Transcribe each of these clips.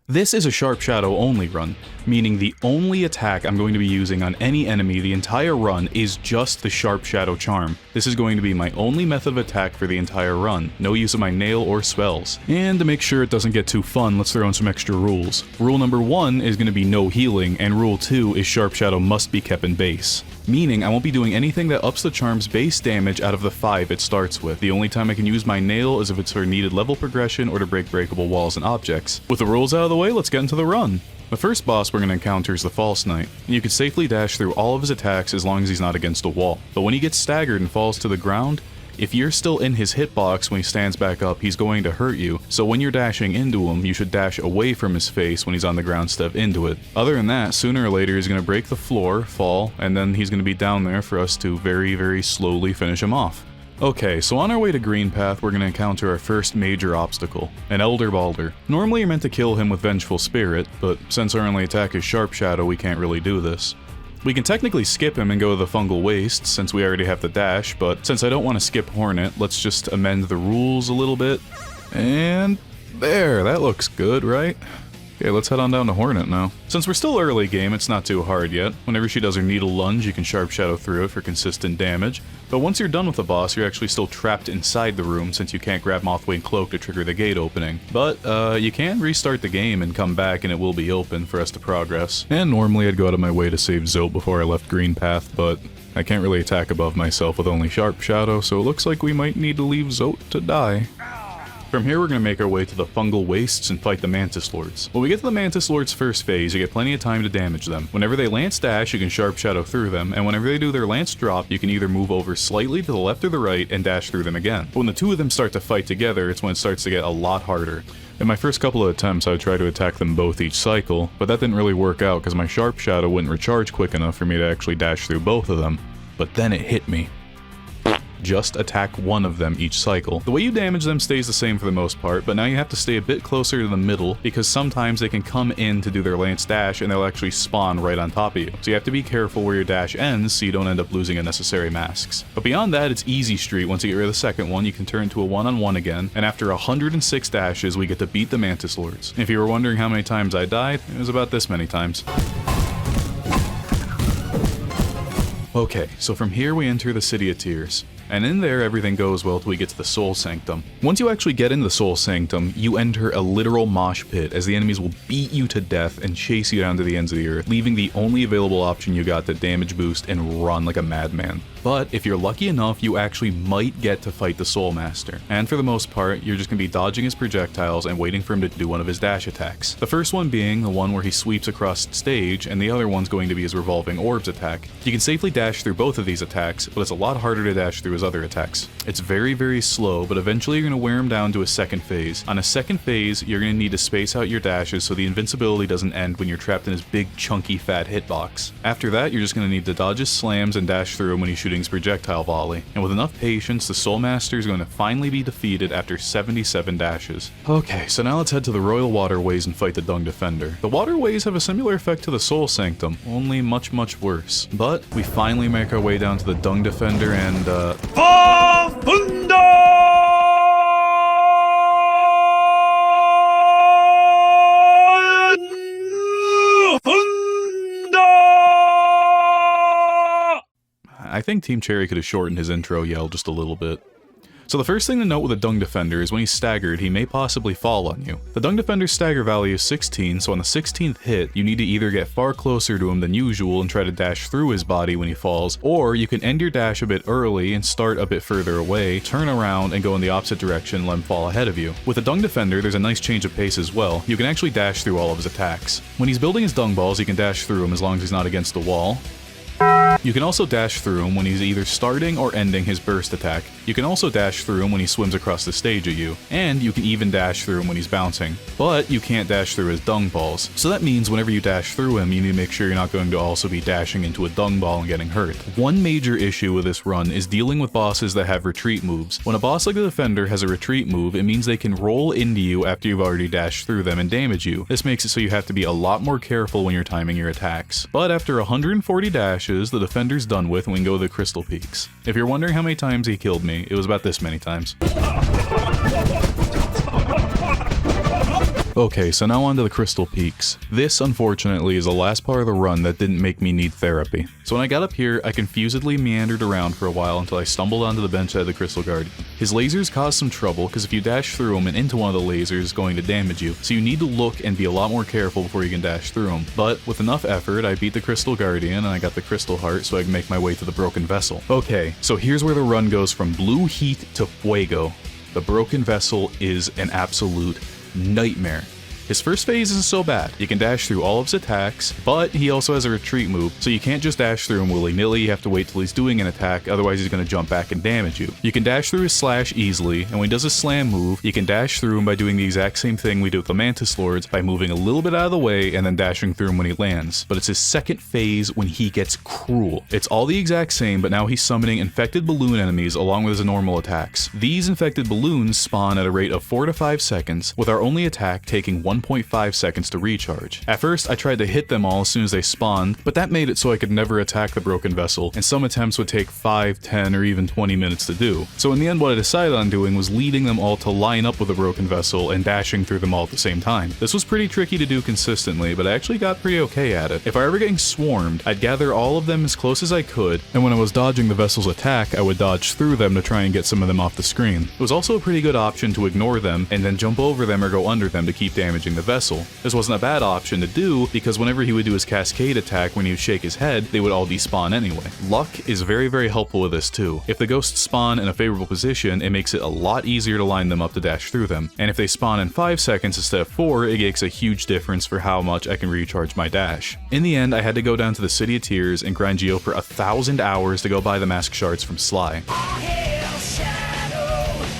This is a Sharp Shadow only run, meaning the only attack I'm going to be using on any enemy the entire run is just the Sharp Shadow charm. This is going to be my only method of attack for the entire run, no use of my nail or spells. And to make sure it doesn't get too fun, let's throw in some extra rules. Rule number 1 is going to be no healing, and rule 2 is Sharp Shadow must be kept in base. Meaning I won't be doing anything that ups the charm's base damage out of the 5 it starts with. The only time I can use my nail is if it's for needed level progression or to break breakable walls and objects. With the rules out of the way, let's get into the run. The first boss we're going to encounter is the False Knight, and you can safely dash through all of his attacks as long as he's not against a wall. But when he gets staggered and falls to the ground, if you're still in his hitbox when he stands back up, he's going to hurt you, so when you're dashing into him, you should dash away from his face when he's on the ground instead of into it. Other than that, sooner or later he's going to break the floor, fall, and then he's going to be down there for us to very slowly finish him off. Okay, so on our way to Greenpath, we're going to encounter our first major obstacle, an Elder Balder. Normally you're meant to kill him with Vengeful Spirit, but since our only attack is Sharp Shadow, we can't really do this. We can technically skip him and go to the Fungal Waste, since we already have the dash, but since I don't want to skip Hornet, let's just amend the rules a little bit. And there, that looks good, right? Okay, let's head on down to Hornet now. Since we're still early game, it's not too hard yet. Whenever she does her Needle Lunge, you can Sharp Shadow through it for consistent damage. But once you're done with the boss, you're actually still trapped inside the room since you can't grab Mothwing Cloak to trigger the gate opening. But, you can restart the game and come back and it will be open for us to progress. And normally I'd go out of my way to save Zote before I left Greenpath, but I can't really attack above myself with only Sharp Shadow, so it looks like we might need to leave Zote to die. From here we're going to make our way to the Fungal Wastes and fight the Mantis Lords. When we get to the Mantis Lords' first phase, you get plenty of time to damage them. Whenever they Lance Dash, you can Sharp Shadow through them, and whenever they do their Lance Drop, you can either move over slightly to the left or the right and dash through them again. But when the two of them start to fight together, it's when it starts to get a lot harder. In my first couple of attempts, I would try to attack them both each cycle, but that didn't really work out because my Sharp Shadow wouldn't recharge quick enough for me to actually dash through both of them. But then it hit me. Just attack one of them each cycle. The way you damage them stays the same for the most part, but now you have to stay a bit closer to the middle because sometimes they can come in to do their Lance Dash and they'll actually spawn right on top of you. So you have to be careful where your dash ends so you don't end up losing unnecessary masks. But beyond that, it's easy street. Once you get rid of the second one, you can turn to a one-on-one again, and after 106 dashes, we get to beat the Mantis Lords. If you were wondering how many times I died, it was about this many times. Okay, so from here we enter the City of Tears. And in there, everything goes well till we get to the Soul Sanctum. Once you actually get into the Soul Sanctum, you enter a literal mosh pit, as the enemies will beat you to death and chase you down to the ends of the earth, leaving the only available option you got to damage boost and run like a madman. But if you're lucky enough, you actually might get to fight the Soul Master. And for the most part, you're just going to be dodging his projectiles and waiting for him to do one of his dash attacks. The first one being the one where he sweeps across stage, and the other one's going to be his Revolving Orbs attack. You can safely dash through both of these attacks, but it's a lot harder to dash through his other attacks. It's very slow, but eventually you're going to wear him down to a second phase. On a second phase, you're going to need to space out your dashes so the invincibility doesn't end when you're trapped in his big, chunky, fat hitbox. After that, you're just going to need to dodge his slams and dash through him when he's shooting his projectile volley. And with enough patience, the Soul Master is going to finally be defeated after 77 dashes. Okay, so now let's head to the Royal Waterways and fight the Dung Defender. The Waterways have a similar effect to the Soul Sanctum, only much worse. But we finally make our way down to the Dung Defender and, I think Team Cherry could have shortened his intro yell just a little bit. So the first thing to note with a Dung Defender is when he's staggered, he may possibly fall on you. The Dung Defender's stagger value is 16, so on the 16th hit, you need to either get far closer to him than usual and try to dash through his body when he falls, or you can end your dash a bit early and start a bit further away, turn around and go in the opposite direction and let him fall ahead of you. With a Dung Defender, there's a nice change of pace as well. You can actually dash through all of his attacks. When he's building his Dung Balls, you can dash through him as long as he's not against the wall. You can also dash through him when he's either starting or ending his burst attack. You can also dash through him when he swims across the stage at you, and you can even dash through him when he's bouncing. But you can't dash through his dung balls, so that means whenever you dash through him, you need to make sure you're not going to also be dashing into a dung ball and getting hurt. One major issue with this run is dealing with bosses that have retreat moves. When a boss like the Defender has a retreat move, it means they can roll into you after you've already dashed through them and damage you. This makes it so you have to be a lot more careful when you're timing your attacks. But after 140 dashes, the Defender's done with and we can go to the Crystal Peaks. If you're wondering how many times he killed me, it was about this many times. Okay, so now on to the Crystal Peaks. This, unfortunately, is the last part of the run that didn't make me need therapy. So when I got up here, I confusedly meandered around for a while until I stumbled onto the bench at the Crystal Guardian. His lasers cause some trouble because if you dash through them and into one of the lasers, it's going to damage you, so you need to look and be a lot more careful before you can dash through them. But with enough effort, I beat the Crystal Guardian and I got the Crystal Heart so I can make my way to the Broken Vessel. Okay, so here's where the run goes from blue heat to fuego. The Broken Vessel is an absolute nightmare. His first phase isn't so bad. You can dash through all of his attacks, but he also has a retreat move, so you can't just dash through him willy-nilly, you have to wait till he's doing an attack, otherwise he's going to jump back and damage you. You can dash through his slash easily, and when he does his slam move, you can dash through him by doing the exact same thing we do with the Mantis Lords, by moving a little bit out of the way and then dashing through him when he lands. But it's his second phase when he gets cruel. It's all the exact same, but now he's summoning infected balloon enemies along with his normal attacks. These infected balloons spawn at a rate of 4 to 5 seconds, with our only attack taking 1.5 seconds to recharge. At first, I tried to hit them all as soon as they spawned, but that made it so I could never attack the Broken Vessel, and some attempts would take 5, 10, or even 20 minutes to do. So in the end, what I decided on doing was leading them all to line up with the Broken Vessel and dashing through them all at the same time. This was pretty tricky to do consistently, but I actually got pretty okay at it. If I were getting swarmed, I'd gather all of them as close as I could, and when I was dodging the Vessel's attack, I would dodge through them to try and get some of them off the screen. It was also a pretty good option to ignore them and then jump over them or go under them to keep damaging the Vessel. This wasn't a bad option to do because whenever he would do his cascade attack when he would shake his head, they would all despawn anyway. Luck is very, very helpful with this too. If the ghosts spawn in a favorable position, it makes it a lot easier to line them up to dash through them. And if they spawn in 5 seconds instead of 4, it makes a huge difference for how much I can recharge my dash. In the end, I had to go down to the City of Tears and grind Geo for 1,000 hours to go buy the mask shards from Sly.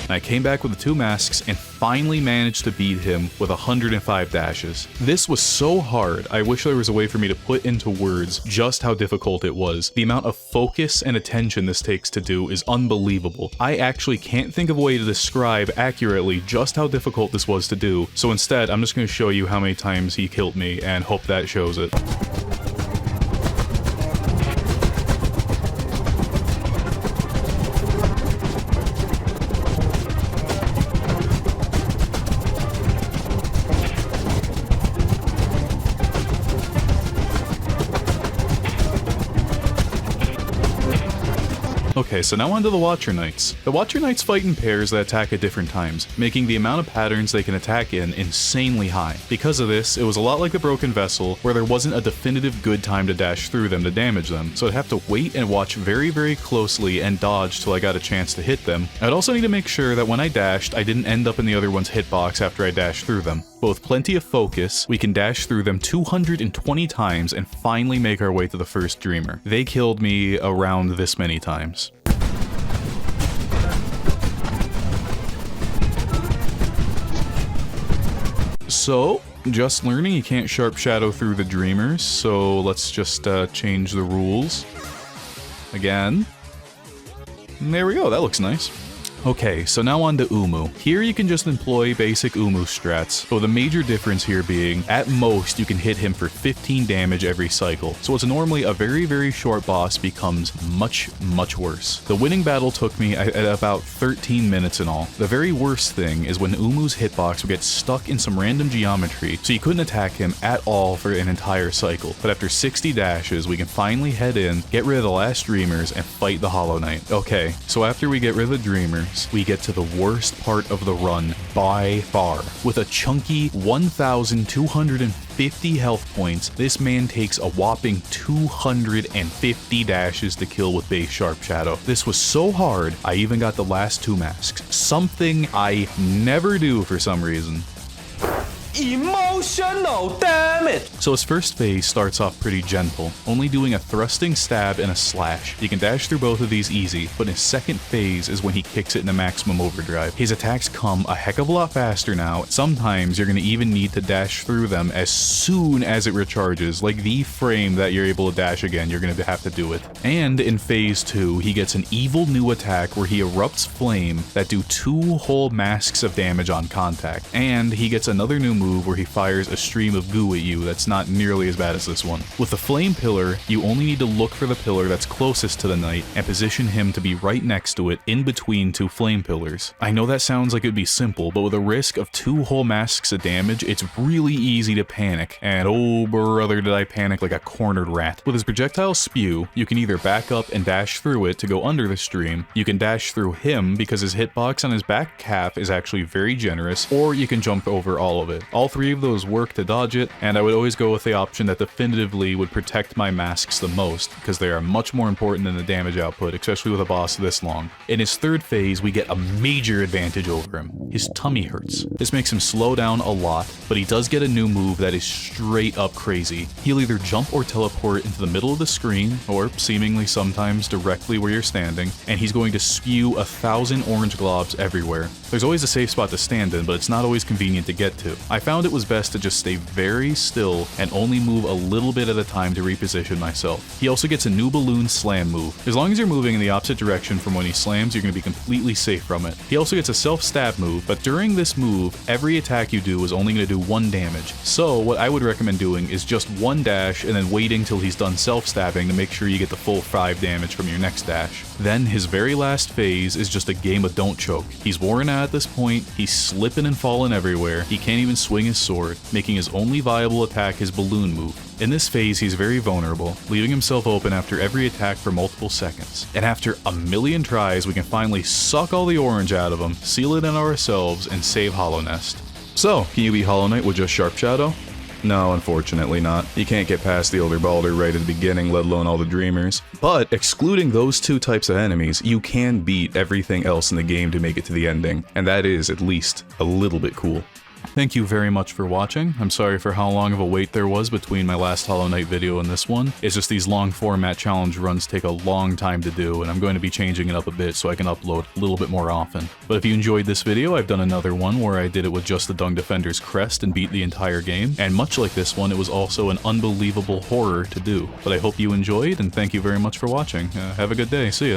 And I came back with the 2 masks and finally managed to beat him with 105 dashes. This was so hard, I wish there was a way for me to put into words just how difficult it was. The amount of focus and attention this takes to do is unbelievable. I actually can't think of a way to describe accurately just how difficult this was to do, so instead I'm just going to show you how many times he killed me and hope that shows it. Okay, so now on to the Watcher Knights. The Watcher Knights fight in pairs that attack at different times, making the amount of patterns they can attack in insanely high. Because of this, it was a lot like the Broken Vessel, where there wasn't a definitive good time to dash through them to damage them, so I'd have to wait and watch very, very closely and dodge till I got a chance to hit them. I'd also need to make sure that when I dashed, I didn't end up in the other one's hitbox after I dashed through them. But with plenty of focus, we can dash through them 220 times and finally make our way to the first Dreamer. They killed me around this many times. So, just learning you can't sharp shadow through the Dreamers, so let's just change the rules. Again. And there we go, that looks nice. Okay, so now on to Uumuu. Here you can just employ basic Uumuu strats, but the major difference here being, at most you can hit him for 15 damage every cycle. So what's normally a very, very short boss becomes much, much worse. The winning battle took me at about 13 minutes in all. The very worst thing is when Uumuu's hitbox would get stuck in some random geometry, so you couldn't attack him at all for an entire cycle. But after 60 dashes, we can finally head in, get rid of the last Dreamers, and fight the Hollow Knight. Okay, so after we get rid of the Dreamers, we get to the worst part of the run by far. With a chunky 1,250 health points, this man takes a whopping 250 dashes to kill with base Sharp Shadow. This was so hard, I even got the last 2 masks. Something I never do for some reason. Emotional damage! So his first phase starts off pretty gentle, only doing a thrusting stab and a slash. You can dash through both of these easy, but his second phase is when he kicks it into maximum overdrive. His attacks come a heck of a lot faster now. Sometimes you're going to even need to dash through them as soon as it recharges, like the frame that you're able to dash again, you're going to have to do it. And in phase 2, he gets an evil new attack where he erupts flame that do 2 whole masks of damage on contact. And he gets another new move where he fires fires a stream of goo at you that's not nearly as bad as this one. With the flame pillar, you only need to look for the pillar that's closest to the knight and position him to be right next to it in between two flame pillars. I know that sounds like it'd be simple, but with a risk of 2 whole masks of damage, it's really easy to panic, and oh brother did I panic like a cornered rat. With his projectile spew, you can either back up and dash through it to go under the stream, you can dash through him because his hitbox on his back calf is actually very generous, or you can jump over all of it. All 3 of those work to dodge it, and I would always go with the option that definitively would protect my masks the most, because they are much more important than the damage output, especially with a boss this long. In his 3rd phase, we get a major advantage over him. His tummy hurts. This makes him slow down a lot, but he does get a new move that is straight up crazy. He'll either jump or teleport into the middle of the screen, or seemingly sometimes directly where you're standing, and he's going to spew 1,000 orange globs everywhere. There's always a safe spot to stand in, but it's not always convenient to get to. I found it was best to just stay very still and only move a little bit at a time to reposition myself. He also gets a new balloon slam move. As long as you're moving in the opposite direction from when he slams, you're going to be completely safe from it. He also gets a self-stab move, but during this move, every attack you do is only going to do 1 damage. So what I would recommend doing is just 1 dash and then waiting till he's done self-stabbing to make sure you get the full 5 damage from your next dash. Then his very last phase is just a game of don't choke. He's worn out at this point, he's slipping and falling everywhere, he can't even swing his sword, making his only viable attack his balloon move. In this phase, he's very vulnerable, leaving himself open after every attack for multiple seconds. And after a million tries, we can finally suck all the orange out of him, seal it in ourselves, and save Hollow Nest. So, can you beat Hollow Knight with just Sharp Shadow? No, unfortunately not. You can't get past the Elder Balder right at the beginning, let alone all the Dreamers. But, excluding those 2 types of enemies, you can beat everything else in the game to make it to the ending, and that is, at least, a little bit cool. Thank you very much for watching. I'm sorry for how long of a wait there was between my last Hollow Knight video and this one. It's just these long format challenge runs take a long time to do, and I'm going to be changing it up a bit so I can upload a little bit more often. But if you enjoyed this video, I've done another one where I did it with just the Dung Defender's crest and beat the entire game, and much like this one, it was also an unbelievable horror to do. But I hope you enjoyed, and thank you very much for watching. Have a good day. See ya.